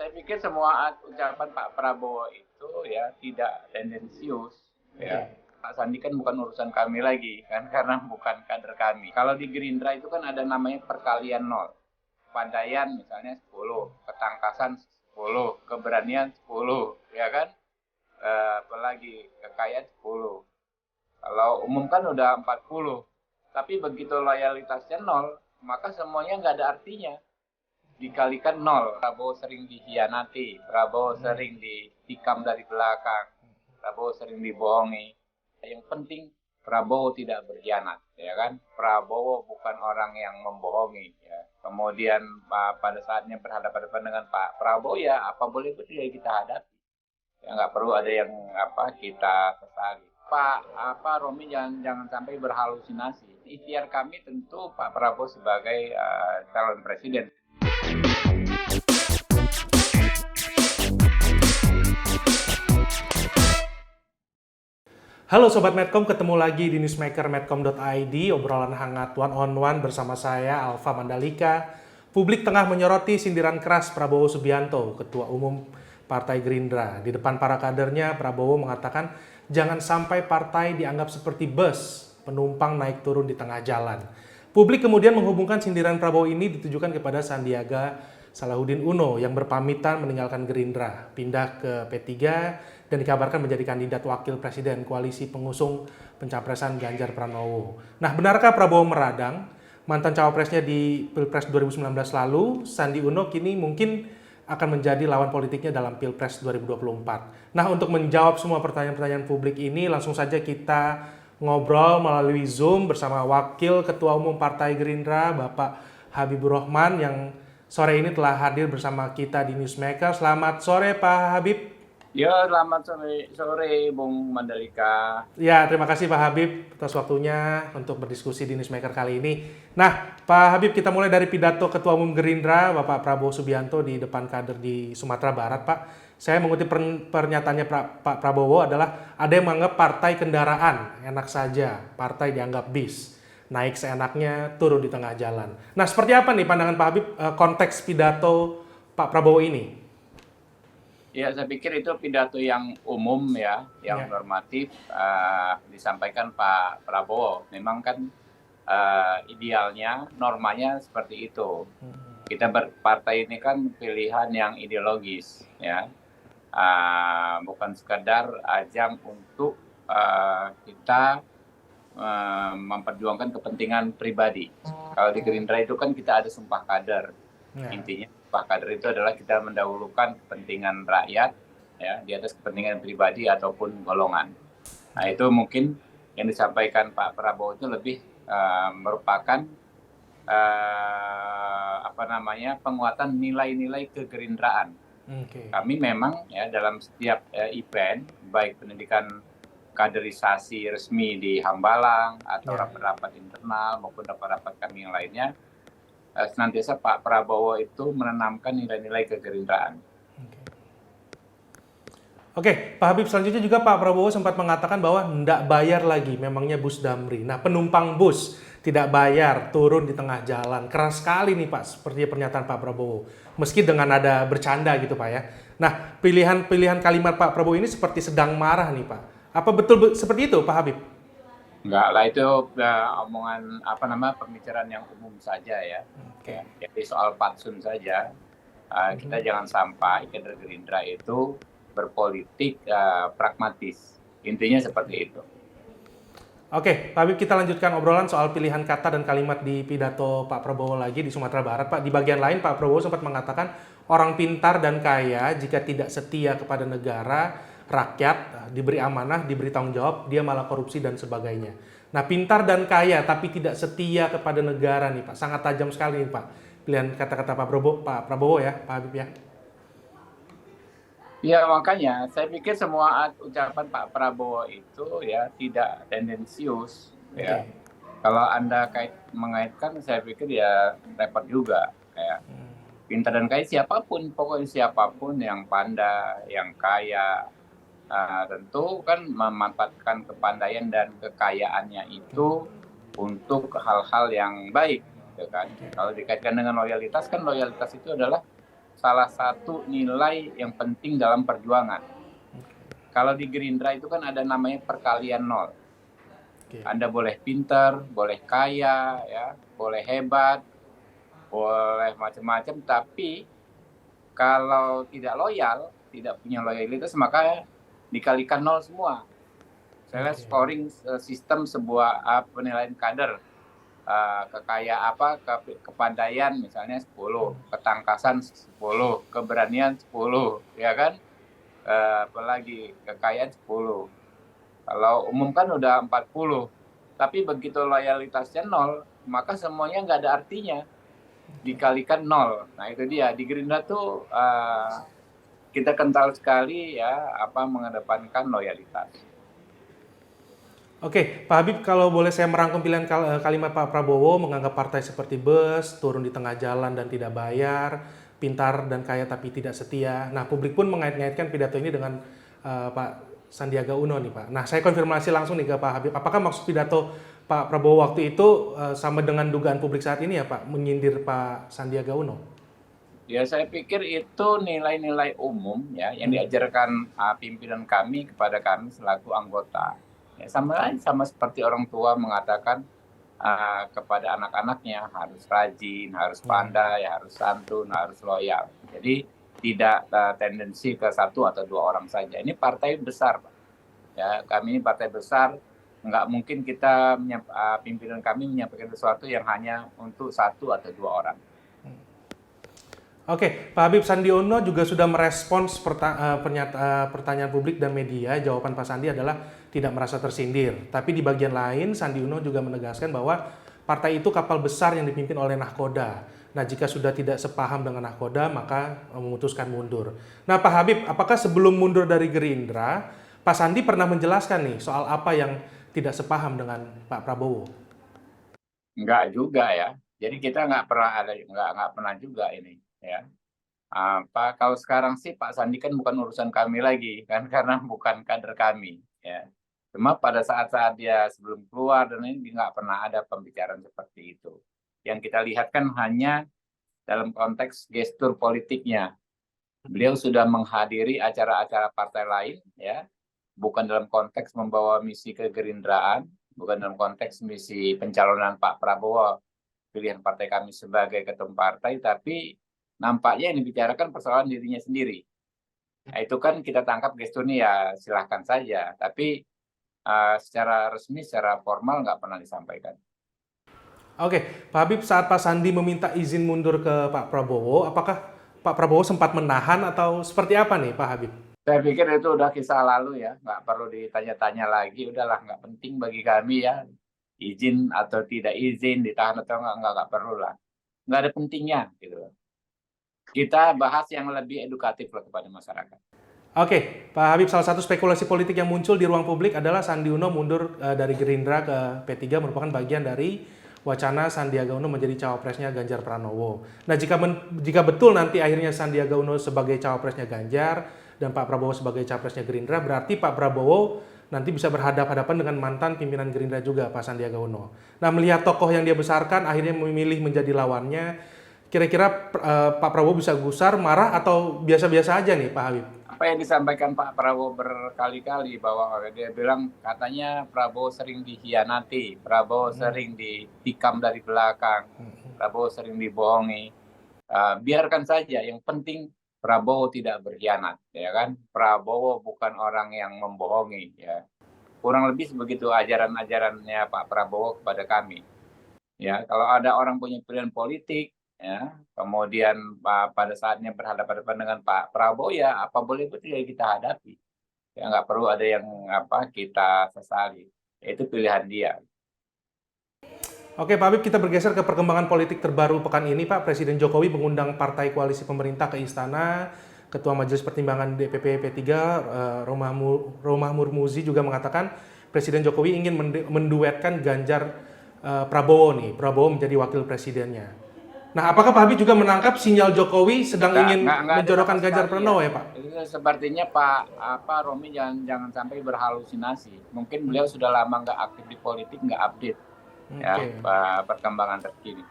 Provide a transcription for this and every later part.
Saya pikir semua ucapan Pak Prabowo itu ya tidak tendensius ya. Pak Sandi kan bukan urusan kami lagi kan karena bukan kader kami. Kalau di Gerindra itu kan ada namanya perkalian nol. Pandaian misalnya 10, ketangkasan 10, keberanian 10, ya kan? Apalagi kekayaan 10. Kalau umum kan udah 40. Tapi begitu loyalitasnya nol, maka semuanya nggak ada artinya. Dikalikan nol. Prabowo sering dikhianati, Prabowo sering ditikam dari belakang, Prabowo sering dibohongi. Yang penting Prabowo tidak berkhianat, ya kan? Prabowo bukan orang yang membohongi. Ya. Kemudian pada saatnya berhadapan dengan Pak Prabowo ya apa boleh betul ya kita hadapi. Ya nggak perlu ada yang kita sesali. Romi jangan sampai berhalusinasi. Ikhtiar kami tentu Pak Prabowo sebagai calon presiden. Halo Sobat Medcom, ketemu lagi di newsmaker medcom.id, obrolan hangat one on one bersama saya, Alfa Mandalika. Publik tengah menyoroti sindiran keras Prabowo Subianto, Ketua Umum Partai Gerindra. Di depan para kadernya, Prabowo mengatakan jangan sampai partai dianggap seperti bus, penumpang naik turun di tengah jalan. Publik kemudian menghubungkan sindiran Prabowo ini ditujukan kepada Sandiaga Salahuddin Uno yang berpamitan meninggalkan Gerindra, pindah ke P3 dan dikabarkan menjadi kandidat wakil presiden koalisi pengusung pencapresan Ganjar Pranowo. Nah, benarkah Prabowo meradang? Mantan cawapresnya di Pilpres 2019 lalu, Sandi Uno kini mungkin akan menjadi lawan politiknya dalam Pilpres 2024. Nah, untuk menjawab semua pertanyaan-pertanyaan publik ini, langsung saja kita ngobrol melalui Zoom bersama Wakil Ketua Umum Partai Gerindra, Bapak Habibur Rahman, yang sore ini telah hadir bersama kita di Newsmaker. Selamat sore Pak Habib. Ya, selamat sore Bung Mandalika. Ya, terima kasih Pak Habib atas waktunya untuk berdiskusi di Newsmaker kali ini. Nah, Pak Habib, kita mulai dari pidato Ketua Umum Gerindra, Bapak Prabowo Subianto di depan kader di Sumatera Barat, Pak. Saya mengutip pernyataannya Pak Prabowo adalah ada yang menganggap partai kendaraan, enak saja, partai dianggap bis. Naik seenaknya, turun di tengah jalan. Nah, seperti apa nih pandangan Pak Habib konteks pidato Pak Prabowo ini? Ya, saya pikir itu pidato yang umum ya, yang normatif disampaikan Pak Prabowo. Memang kan idealnya, normanya seperti itu. Kita berpartai ini kan pilihan yang ideologis, ya, bukan sekadar ajang untuk kita memperjuangkan kepentingan pribadi. Kalau di Gerindra itu kan kita ada sumpah kader. Intinya sumpah kader itu adalah kita mendahulukan kepentingan rakyat ya di atas kepentingan pribadi ataupun golongan. Nah, itu mungkin yang disampaikan Pak Prabowo itu lebih merupakan penguatan nilai-nilai kegerindraan. Kami memang ya dalam setiap event baik pendidikan kaderisasi resmi di Hambalang atau rapat-rapat internal maupun rapat-rapat kami yang lainnya, senantiasa Pak Prabowo itu menanamkan nilai-nilai kegerindraan. Oke, Pak Habib, selanjutnya juga Pak Prabowo sempat mengatakan bahwa tidak bayar lagi, memangnya bus Damri. Nah, penumpang bus tidak bayar, turun di tengah jalan. Keras sekali nih Pak, seperti pernyataan Pak Prabowo. Meski dengan nada bercanda gitu Pak ya. Nah, pilihan kalimat Pak Prabowo ini seperti sedang marah nih Pak. Apa betul seperti itu Pak Habib? Enggak lah, itu omongan pembicaraan yang umum saja ya. Jadi soal patsun saja. Kita jangan sampai kader Gerindra itu berpolitik pragmatis. Intinya seperti itu. Oke, Pak Habib, kita lanjutkan obrolan soal pilihan kata dan kalimat di pidato Pak Prabowo lagi di Sumatera Barat. Pak, di bagian lain Pak Prabowo sempat mengatakan orang pintar dan kaya jika tidak setia kepada negara, rakyat, diberi amanah, diberi tanggung jawab, dia malah korupsi dan sebagainya. Nah, pintar dan kaya tapi tidak setia kepada negara nih Pak, sangat tajam sekali nih Pak. Pilihan kata-kata Pak Prabowo ya, Pak Habib ya. Ya, makanya saya pikir semua ucapan Pak Prabowo itu ya tidak tendensius ya. Kalau Anda mengaitkan, saya pikir ya repot juga ya. Pintar dan kaya siapapun, pokoknya siapapun yang pandai, yang kaya, tentu kan memanfaatkan kepandaian dan kekayaannya itu untuk hal-hal yang baik, gitu kan. Kalau dikaitkan dengan loyalitas, kan loyalitas itu adalah salah satu nilai yang penting dalam perjuangan. Kalau di Gerindra itu kan ada namanya perkalian nol. Anda boleh pintar, boleh kaya, ya, boleh hebat, boleh macam-macam, tapi kalau tidak loyal, tidak punya loyalitas, maka dikalikan nol semua. Saya lihat scoring sistem sebuah penilaian kader, kepandaian misalnya 10, ketangkasan 10, keberanian 10, ya kan? Apalagi kekayaan 10. Kalau umum kan udah 40. Tapi begitu loyalitasnya nol, maka semuanya nggak ada artinya. Dikalikan nol. Nah itu dia, di Gerindra tuh kita kental sekali ya mengedepankan loyalitas. Oke, Pak Habib, kalau boleh saya merangkum pilihan kalimat Pak Prabowo, menganggap partai seperti bus, turun di tengah jalan dan tidak bayar, pintar dan kaya tapi tidak setia. Nah, publik pun mengait-ngaitkan pidato ini dengan Pak Sandiaga Uno nih, Pak. Nah, saya konfirmasi langsung nih ke Pak Habib, apakah maksud pidato Pak Prabowo waktu itu sama dengan dugaan publik saat ini ya, Pak, menyindir Pak Sandiaga Uno? Ya saya pikir itu nilai-nilai umum ya yang diajarkan pimpinan kami kepada kami selaku anggota. Ya, sama seperti orang tua mengatakan kepada anak-anaknya harus rajin, harus pandai, harus santun, harus loyal. Jadi tidak tendensi ke satu atau dua orang saja. Ini partai besar, Pak. Ya, kami ini partai besar, nggak mungkin kita pimpinan kami menyampaikan sesuatu yang hanya untuk satu atau dua orang. Oke, Pak Habib, Sandi Uno juga sudah merespons pertanyaan publik dan media. Jawaban Pak Sandi adalah tidak merasa tersindir. Tapi di bagian lain, Sandi Uno juga menegaskan bahwa partai itu kapal besar yang dipimpin oleh nahkoda. Nah, jika sudah tidak sepaham dengan nahkoda, maka memutuskan mundur. Nah, Pak Habib, apakah sebelum mundur dari Gerindra, Pak Sandi pernah menjelaskan nih soal apa yang tidak sepaham dengan Pak Prabowo? Enggak juga ya. Jadi kita nggak pernah juga ini ya. Kalau sekarang sih Pak Sandi kan bukan urusan kami lagi kan karena bukan kader kami ya. Cuma pada saat-saat dia sebelum keluar dan ini nggak pernah ada pembicaraan seperti itu. Yang kita lihat kan hanya dalam konteks gestur politiknya. Beliau sudah menghadiri acara-acara partai lain ya, bukan dalam konteks membawa misi kegerindraan, bukan dalam konteks misi pencalonan Pak Prabowo pilihan partai kami sebagai ketum partai, tapi nampaknya yang dibicarakan persoalan dirinya sendiri. Nah, itu kan kita tangkap gesturnya ya silahkan saja, tapi secara resmi, secara formal nggak pernah disampaikan. Oke, Pak Habib, saat Pak Sandi meminta izin mundur ke Pak Prabowo, apakah Pak Prabowo sempat menahan atau seperti apa nih Pak Habib? Saya pikir itu udah kisah lalu ya, nggak perlu ditanya-tanya lagi, udahlah nggak penting bagi kami ya, izin atau tidak izin, ditahan atau nggak perlu lah. Nggak ada pentingnya gitu. Kita bahas yang lebih edukatif lah kepada masyarakat. Oke, Pak Habib, salah satu spekulasi politik yang muncul di ruang publik adalah Sandi Uno mundur dari Gerindra ke P3 merupakan bagian dari wacana Sandiaga Uno menjadi cawapresnya Ganjar Pranowo. Nah, jika betul nanti akhirnya Sandiaga Uno sebagai cawapresnya Ganjar dan Pak Prabowo sebagai cawapresnya Gerindra, berarti Pak Prabowo nanti bisa berhadapan-hadapan dengan mantan pimpinan Gerindra juga, Pak Sandiaga Uno. Nah, melihat tokoh yang dia besarkan akhirnya memilih menjadi lawannya, kira-kira Pak Prabowo bisa gusar, marah, atau biasa-biasa aja nih Pak Habib? Apa yang disampaikan Pak Prabowo berkali-kali bahwa dia bilang katanya Prabowo sering dikhianati, Prabowo sering ditikam dari belakang, Prabowo sering dibohongi. Biarkan saja, yang penting Prabowo tidak berkhianat, ya kan? Prabowo bukan orang yang membohongi, ya. Kurang lebih begitu ajaran-ajarannya Pak Prabowo kepada kami. Ya, kalau ada orang punya pilihan politik, ya, kemudian pada saatnya berhadapan-hadapan dengan Pak Prabowo, ya apa boleh itu ya kita hadapi. Ya nggak perlu ada yang kita sesali. Itu pilihan dia. Oke, Pak Habib, kita bergeser ke perkembangan politik terbaru pekan ini, Pak. Presiden Jokowi mengundang partai koalisi pemerintah ke istana. Ketua Majelis Pertimbangan DPP P3, Romah Murmuzi juga mengatakan Presiden Jokowi ingin menduetkan Ganjar Prabowo nih, Prabowo menjadi wakil presidennya. Nah, apakah Pak Habib juga menangkap sinyal Jokowi sedang ingin menjodohkan Ganjar Pranowo ya, Pak? Itu sepertinya Pak Romi jangan sampai berhalusinasi. Mungkin beliau sudah lama nggak aktif di politik, nggak update ya perkembangan terkini.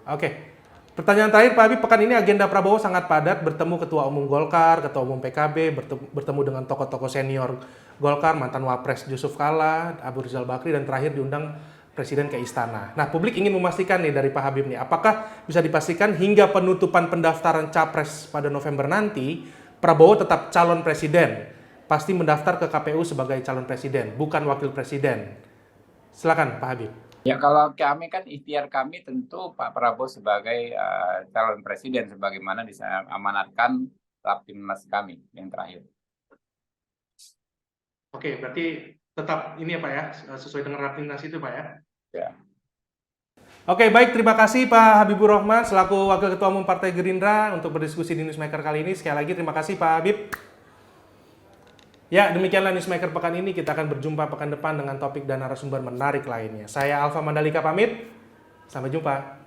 Oke. Pertanyaan terakhir Pak Habib, pekan ini agenda Prabowo sangat padat, bertemu Ketua Umum Golkar, Ketua Umum PKB, bertemu dengan tokoh-tokoh senior Golkar, mantan Wapres Yusuf Kala, Abu Rizal Bakri, dan terakhir diundang Presiden ke Istana. Nah, publik ingin memastikan nih dari Pak Habib nih, apakah bisa dipastikan hingga penutupan pendaftaran Capres pada November nanti, Prabowo tetap calon presiden, pasti mendaftar ke KPU sebagai calon presiden, bukan wakil presiden. Silakan Pak Habib. Ya kalau kami kan ikhtiar kami tentu Pak Prabowo sebagai calon presiden sebagaimana diamanatkan Rapimnas kami yang terakhir. Oke, berarti tetap ini ya Pak ya, sesuai dengan Rapimnas itu Pak ya? Ya. Oke, baik. Terima kasih Pak Habibur Rahman selaku Wakil Ketua Umum Partai Gerindra untuk berdiskusi di Newsmaker kali ini. Sekali lagi terima kasih Pak Habib. Ya, demikianlah Newsmaker pekan ini. Kita akan berjumpa pekan depan dengan topik dan narasumber menarik lainnya. Saya Alfa Mandalika pamit. Sampai jumpa.